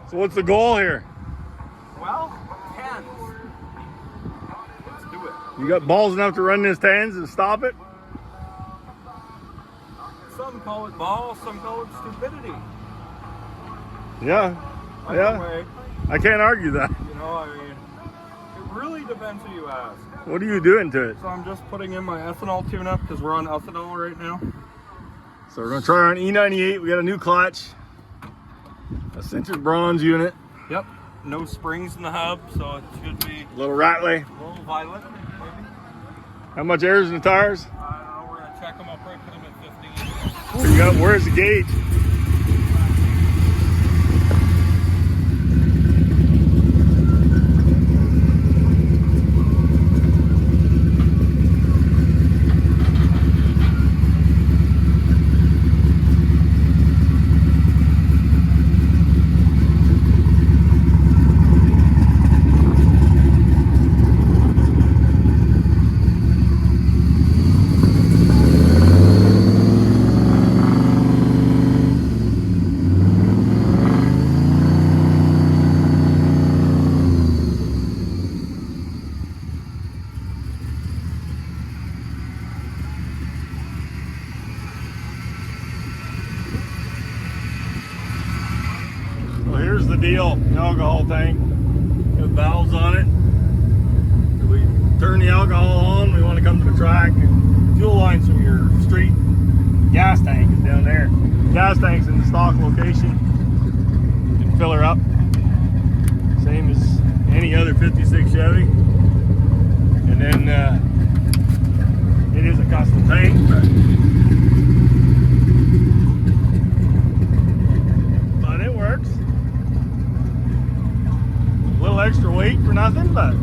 So what's the goal here? Well, 10s. Let's do it. You got balls enough to run this tens and stop it? Some call it balls, some call it stupidity. Yeah. Either Yeah. way, I can't argue that. you know, I mean, it really depends who you ask. What are you doing to it? So I'm just putting in my ethanol tune-up because we're on ethanol right now. So we're gonna try our E98. We got a new clutch, a sintered bronze unit, Yep. No springs in the hub, so it should be a little rattly. a little violent, maybe. How much air is in the tires? I don't know, we're gonna check them. I'll probably put them at 15. Where you got? Where's the gauge? Well, here's the deal. The alcohol tank. Got valves on it. If we turn the alcohol on, we want to come to the track. Fuel lines from your street gas tank is down there. Gas tank's in the stock location. You can fill her up. Same as any other 56 Chevy. And then it is a custom tank, but it works. A little extra weight for nothing, but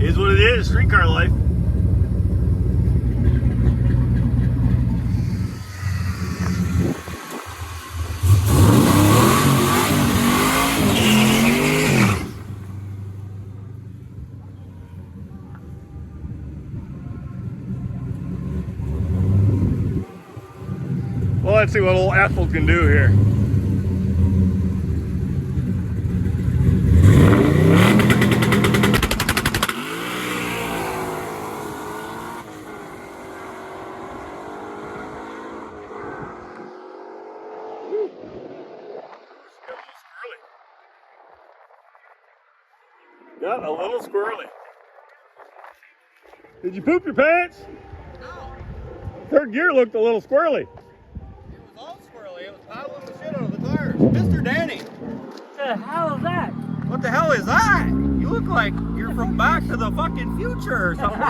is what it is. Streetcar life. Well, let's see what old Ethel can do here. Got a little squirrely. Did you poop your pants? No, Third gear looked a little squirrely. it was all squirrely. It was paddling the shit out of the tires. Mr. Danny, What the hell is that? what the hell is that? You look like you're from Back to the fucking Future or something.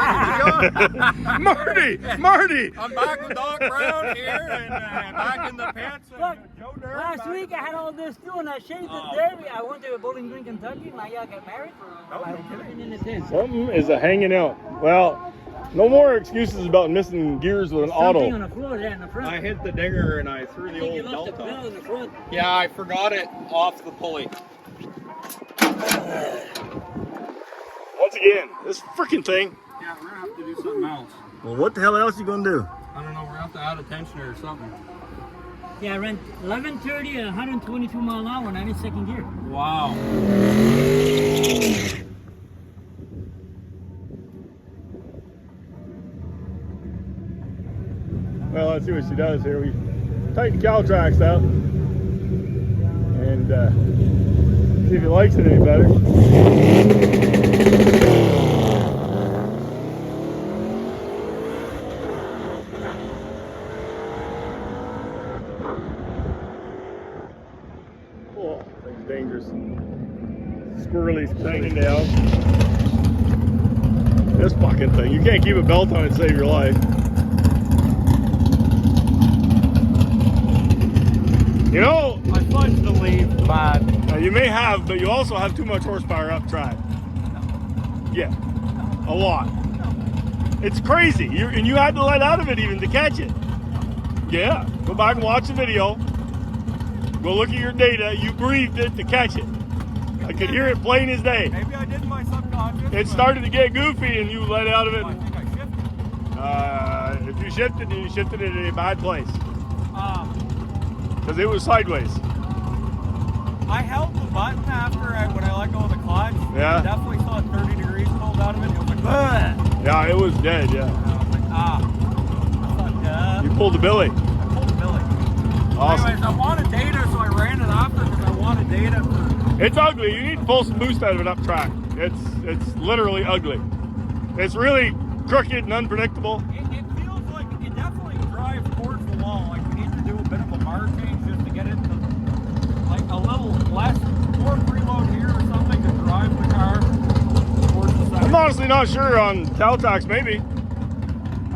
Marty! I'm back with Doc Brown here and back in the pants. Look, Joe Dirt. last week I had all this too, and I shaved it there. I went to Bowling Green, Kentucky. My guy got married. Oh, I no was kidding. living in the tent. Something is a hanging out. Well, no more excuses about missing gears with an Something auto. on the floor there in the front. I hit the dinger and I threw I the think you old left the Delta. bell in the front. Yeah, I forgot it off the pulley. Once again, this freaking thing. Yeah, we're gonna have to do something else. Well, what the hell else you gonna do? I don't know, we're gonna have to add a tensioner or something. Yeah, I ran 1130 at 122 mile an hour, 92nd gear. Wow. Well, let's see what she does here. We tighten the cowl tracks out and see if he likes it any better. Oh, thing's dangerous. Squirrely's hanging down. This fucking thing. You can't keep a belt on it to save your life. You know, I fudged the lead bad. you may have, but you also have too much horsepower up track. Yeah, a lot. It's crazy. And you had to let out of it even to catch it. Yeah, go back and watch the video. Go look at your data. You breathed it to catch it. I could hear it plain as day. Maybe I did in my subconscious. It started to get goofy and you let out of it. I think I shifted. If you shifted it in a bad place. Because it was sideways. I held the button when I let go of the clutch. Yeah. I definitely saw 30 degrees pulled out of it. It was like, ugh. Yeah, it was dead, yeah. I was like, fuck up. You pulled the Billy. I pulled the Billy. Awesome. Anyways, I wanted data, so I ran it off because I wanted data for... It's ugly. You need to pull some boost out of it up track. It's literally ugly. It's really crooked and unpredictable. It feels like it definitely drives towards the wall. Like we need to do a bit of a bar change just to get it to like a little less, more preload here or something to drive the car towards the side. I'm honestly not sure on Caltrax, maybe.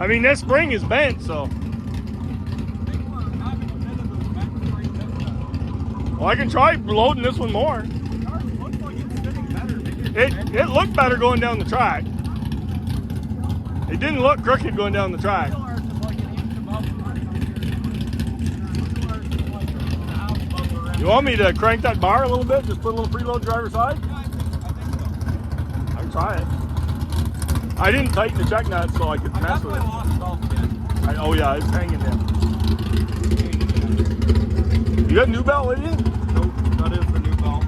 I mean, this spring is bent, so. I think we're having a bit of a bend right there. Well, I can try loading this one more. The car looks like it's sitting better. Maybe It looked better going down the track. It didn't look crooked going down the track. You want me to crank that bar a little bit? Just put a little preload driver side? I can try it. I didn't tighten the check nut so I could mess with it. Oh yeah, it's hanging there. You got a new belt with you? Nope, that is the new belt.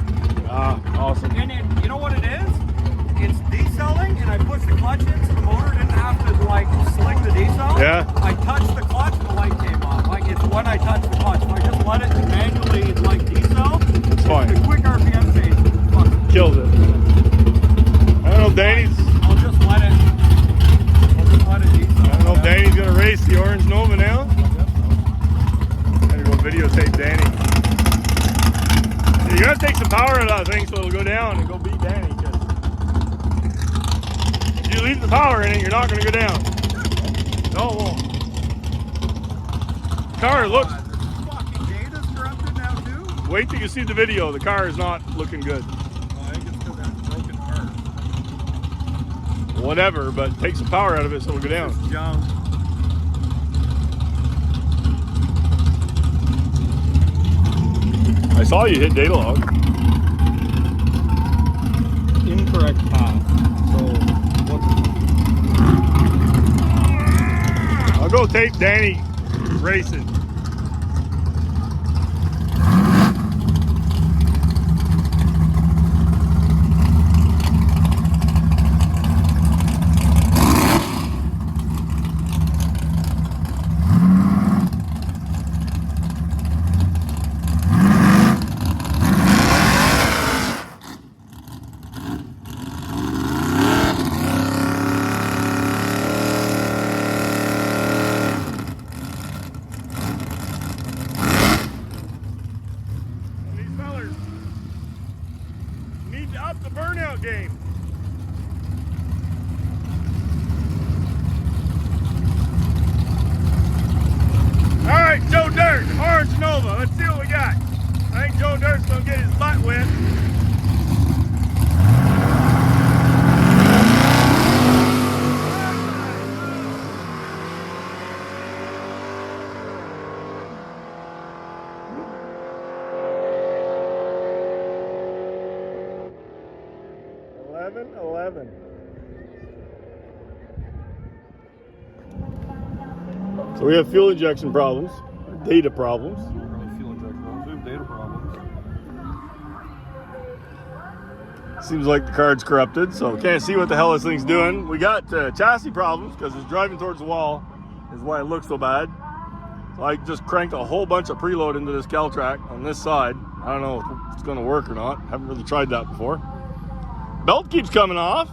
Ah, awesome. And you know what it is? It's decelling, and I pushed the clutch in so the motor didn't have to like sling the decel. Yeah. I touched the clutch and the light came on. Like it's when I touched the clutch. If I just let it manually like decel, It's fine. the quick RPM change fucking Kills it. I don't know if Danny's. I'll just let it decel. I don't know if Danny's gonna race the Orange Nova now. Gotta go videotape Danny. You gotta take some power out of that thing so it'll go down and go beat Danny. If you leave the power in it, you're not gonna go down. No, it won't. Car looks. Fucking data's corrupted now too. Wait till you see the video. The car is not looking good. I think it's still got a broken part. Whatever, but take some power out of it so it'll go down. It's junk. I saw you hit data log. Incorrect path. So what? I'll go tape Danny racing. Up the burnout game. All right, Joe Dirt, Orange Nova. Let's see what we got. I think Joe Dirt's gonna get his butt wet. So we have fuel injection problems, data problems. Really fuel injection problems. We have data problems. Seems like the card's corrupted, so can't see what the hell this thing's doing. We got chassis problems because it's driving towards the wall, is why it looks so bad. So I just cranked a whole bunch of preload into this Caltrack on this side. I don't know if it's going to work or not. Haven't really tried that before. Belt keeps coming off,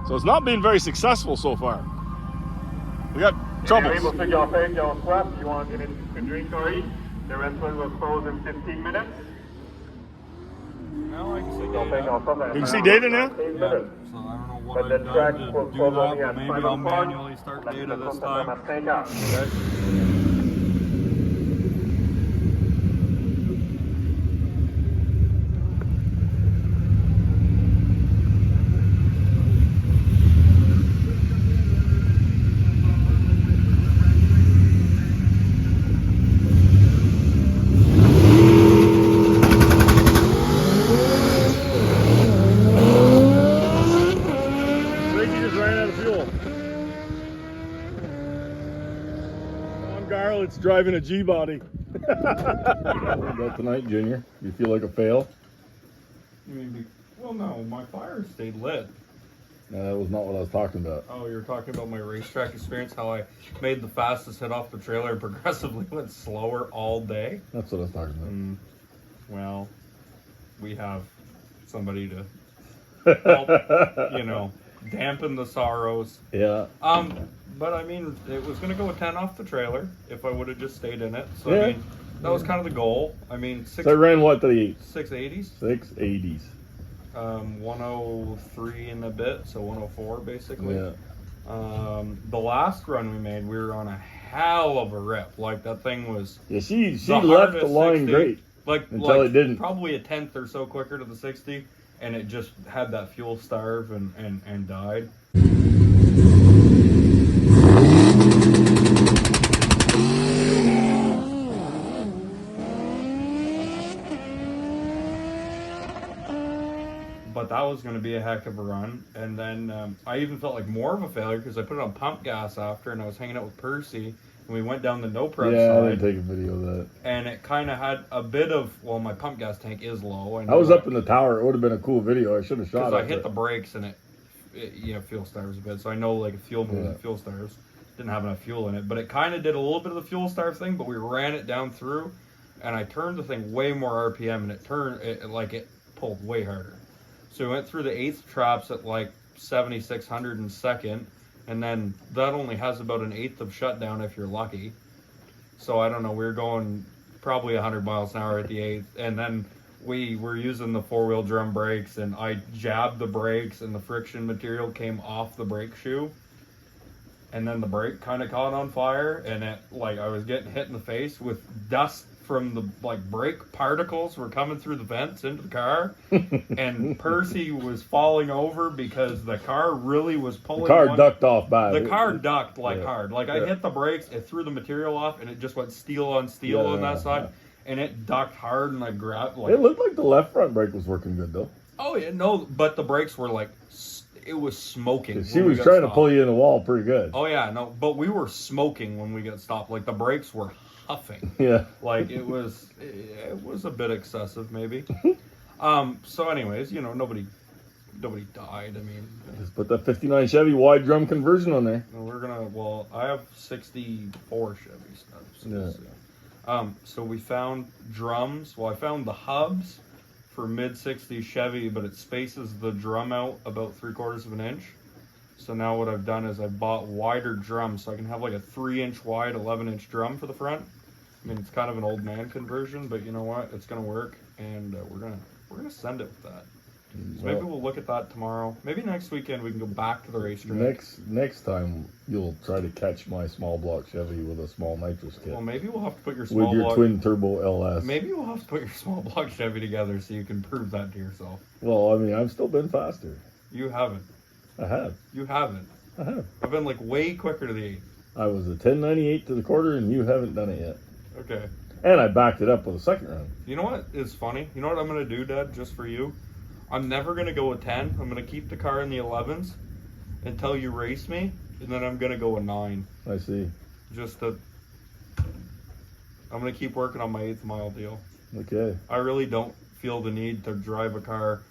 so it's not been very successful so far. We got troubles. Able to your face, your swap. You want to get a drink or eat? The restaurant will close in 15 minutes. Now I can see Your face, data. your swap. You can see data now? 15 Yeah, minutes. so I don't know what But I've the done track to will do close that, only but at maybe 5 I'll o'clock. manually start Let data the this customer time. take out. Okay. Ricky just ran out of fuel. On Garl, it's driving a G-body. What about tonight, Junior? You feel like a fail? Well, no, my fire stayed lit. No, that was not what I was talking about. Oh, you're talking about my racetrack experience, how I made the fastest hit off the trailer and progressively went slower all day? That's what I was talking about. Well, we have somebody to help, dampen the sorrows. Yeah. But I mean, it was going to go a 10 off the trailer if I would have just stayed in it. So, Yeah. I mean, that was kind of the goal. I mean, So I ran what to the 680s? 680s. 103 and a bit, so 104 basically. Yeah. The last run we made, we were on a hell of a rip. Like, that thing was... Yeah, she the left the hardest line 60, great. Until it didn't. Probably a tenth or so quicker to the 60, and it just had that fuel starve and died. But that was going to be a heck of a run. And then I even felt like more of a failure because I put it on pump gas after, and I was hanging out with Percy, and we went down the no prep Yeah, side. I didn't take a video of that. And it kind of had a bit of, well, my pump gas tank is low. I was up in the tower. It would have been a cool video. I should have shot it. Because I hit the brakes and it fuel starves a bit. So I know, like, if fuel moves, it fuel starves. Didn't have enough fuel in it. But it kind of did a little bit of the fuel starve thing, but we ran it down through, and I turned the thing way more RPM, and it pulled way harder. So we went through the 8th traps at like 7,600 in second, and then that only has about an 1/8 of shutdown if you're lucky. So I don't know, we were going probably 100 miles an hour at the 8th, and then we were using the 4-wheel drum brakes, and I jabbed the brakes, and the friction material came off the brake shoe, and then the brake kind of caught on fire, and it, like, I was getting hit in the face with dust from the, like, brake particles were coming through the vents into the car, and Percy was falling over because the car really was pulling. The car ducked off by. The car ducked hard. Like, I hit the brakes, it threw the material off, and it just went steel on steel on that side, and it ducked hard, and I grabbed, like... It looked like the left front brake was working good, though. Oh, yeah, no, but the brakes were, like, it was smoking. She was trying to pull you in the wall pretty good. Oh, yeah, no, but we were smoking when we got stopped. Like, the brakes were huffing. Yeah. Like, it was a bit excessive, maybe. So anyways, nobody died. I mean, just put that 59 Chevy wide drum conversion on there. I have 64 Chevy stubs. Yeah. So we found drums. Well, I found the hubs for mid-60s Chevy, but it spaces the drum out about 3/4 of an inch. So now what I've done is I bought wider drums, so I can have like a 3-inch wide, 11-inch drum for the front. I mean, it's kind of an old man conversion, but you know what? It's gonna work, and we're gonna send it with that. So maybe we'll look at that tomorrow. Maybe next weekend we can go back to the racetrack. Next time you'll try to catch my small block Chevy with a small nitrous kit. Well, maybe we'll have to put your small with your block, twin turbo LS. Maybe we'll have to put your small block Chevy together so you can prove that to yourself. Well, I mean, I've still been faster. You haven't. I have. You haven't. I have. I've been like way quicker to the 8th. I was a 1098 to the quarter, and you haven't done it yet. Okay. And I backed it up with a second round. You know what is funny? You know what I'm going to do, Dad, just for you? I'm never going to go a 10. I'm going to keep the car in the 11s until you race me, and then I'm going to go a 9. I see. I'm going to keep working on my 8th mile deal. Okay. I really don't feel the need to drive a car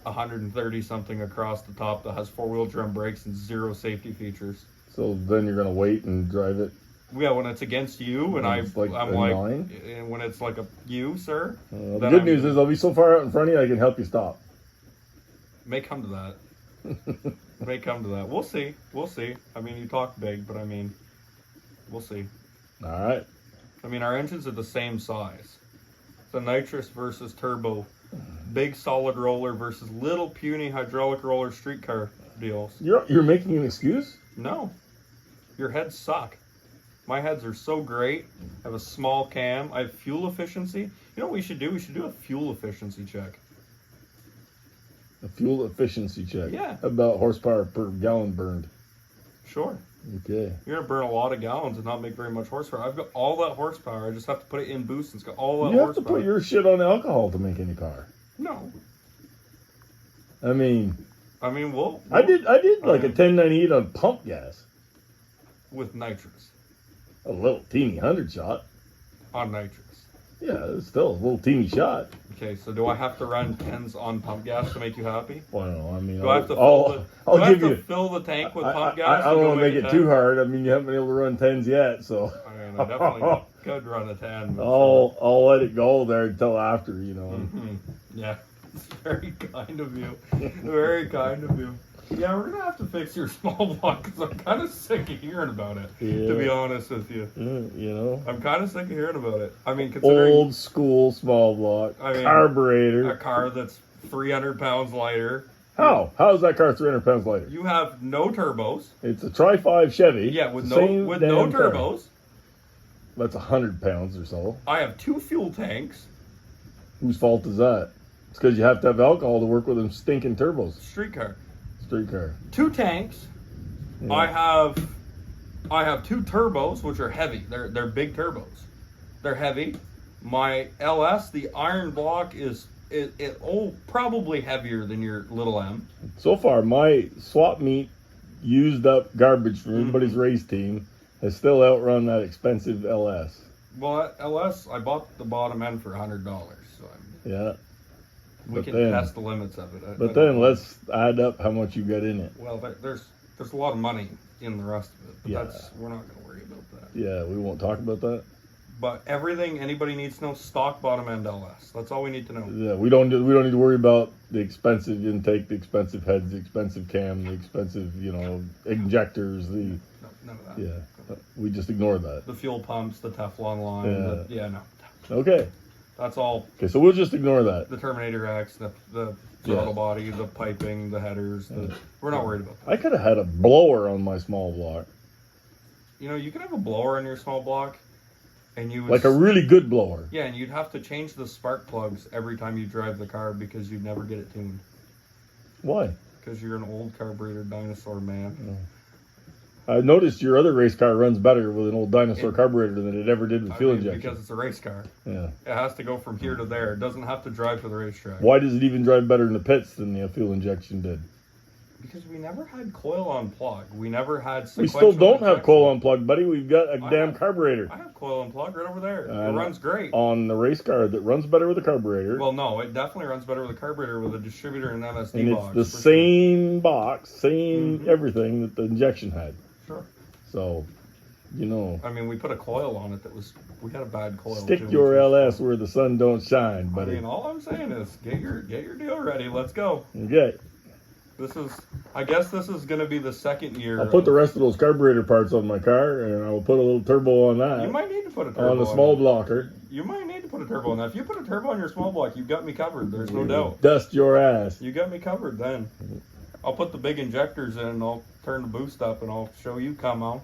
130 something across the top that has 4-wheel drum brakes and 0 safety features. So then you're going to wait and drive it? Yeah, when it's against you, and I'm like, 9? And when it's like you, sir. The good news is I'll be so far out in front of you, I can help you stop. May come to that. May come to that. We'll see. We'll see. I mean, you talk big, but I mean, we'll see. All right. I mean, our engines are the same size. The nitrous versus turbo, big solid roller versus little puny hydraulic roller streetcar deals. You're making an excuse? No. Your heads suck. My heads are so great. I have a small cam. I have fuel efficiency. You know what we should do? We should do a fuel efficiency check. A fuel efficiency check? Yeah. About horsepower per gallon burned? Sure. Okay. You're going to burn a lot of gallons and not make very much horsepower. I've got all that horsepower. I just have to put it in boost and it's got all that horsepower. You have horsepower. to put your shit on alcohol to make any car. No. I mean, we'll I did like a 1098 on pump gas. With nitrous. A little teeny 100 shot. on nitrous. Yeah, it's still a little teeny shot. Okay, so do I have to run 10s on pump gas to make you happy? Well, I mean, Do I have to fill the tank with pump gas? I don't want to make it 10? too hard. I mean, you haven't been able to run 10s yet, so. I mean, I definitely could run a 10. But I'll let it go there until after, you know. Mhm. Yeah, it's very kind of you. Very kind of you. Yeah, we're gonna have to fix your small block because I'm kind of sick of hearing about it. Yeah. To be honest with you, You know. I'm kind of sick of hearing about it. I mean, considering Old school small block, I mean, carburetor. a car that's 300 pounds lighter. How is that car 300 pounds lighter? You have no turbos. It's a Tri-5 Chevy. Yeah, with same no damn car. turbos. That's 100 pounds or so. I have 2 fuel tanks. Whose fault is that? It's because you have to have alcohol to work with them stinking turbos. Street car. Street car. 2 tanks. Yeah. I have 2 turbos, which are heavy. They're big turbos. They're heavy. My LS, the iron block, is probably heavier than your little M. So far, my swap meet used up garbage from everybody's race team has still outrun that expensive LS. Well, that LS, I bought the bottom end for $100. So Yeah. we But can then- test the limits of it. But then let's add up how much you got in it. Well, there's a lot of money in the rest of it. But Yeah. we're not going to worry about that. Yeah, we won't talk about that. But everything anybody needs to know, stock bottom end LS. That's all we need to know. Yeah, we don't need to worry about the expensive intake, the expensive heads, the expensive cam, the expensive, injectors, the No, none of that. yeah. We just ignore that. The fuel pumps, the Teflon line. No. Okay. That's all. Okay, so we'll just ignore that. The Terminator X, the Yeah. throttle body, the piping, the headers. We're not worried about that. I could have had a blower on my small block. You could have a blower on your small block, and you would Like a really good blower. yeah, and you'd have to change the spark plugs every time you drive the car because you'd never get it tuned. Why? Because you're an old carburetor dinosaur man. I noticed your other race car runs better with an old dinosaur carburetor than it ever did with I fuel mean, injection. because it's a race car. Yeah. It has to go from here to there. It doesn't have to drive to the racetrack. Why does it even drive better in the pits than the fuel injection did? Because we never had coil on plug. We never had We sequential still don't have injection. coil unplugged, buddy. We've got a I damn have- carburetor I have coil on plug right over there. I It know. runs great. on the race car that runs better with a carburetor. Well, no, it definitely runs better with a carburetor with a distributor and MSD and it's box. the for same box, same Mhm. everything that the injection had. Sure. So, I mean, we put a coil on it we had a bad coil. stick too, your which was- LS where the sun don't shine, I buddy. mean, all I'm saying is get your deal ready. Let's go. Okay. I guess this is going to be the second year. I'll put the rest of those carburetor parts on my car, and I'll put a little turbo on that. You might need to put a turbo on the small it. blocker. You might need to put a turbo on that. If you put a turbo on your small block, you've got me covered. There's no doubt. Dust your ass. You got me covered then. I'll put the big injectors in and I'll turn the boost up and I'll show you come on.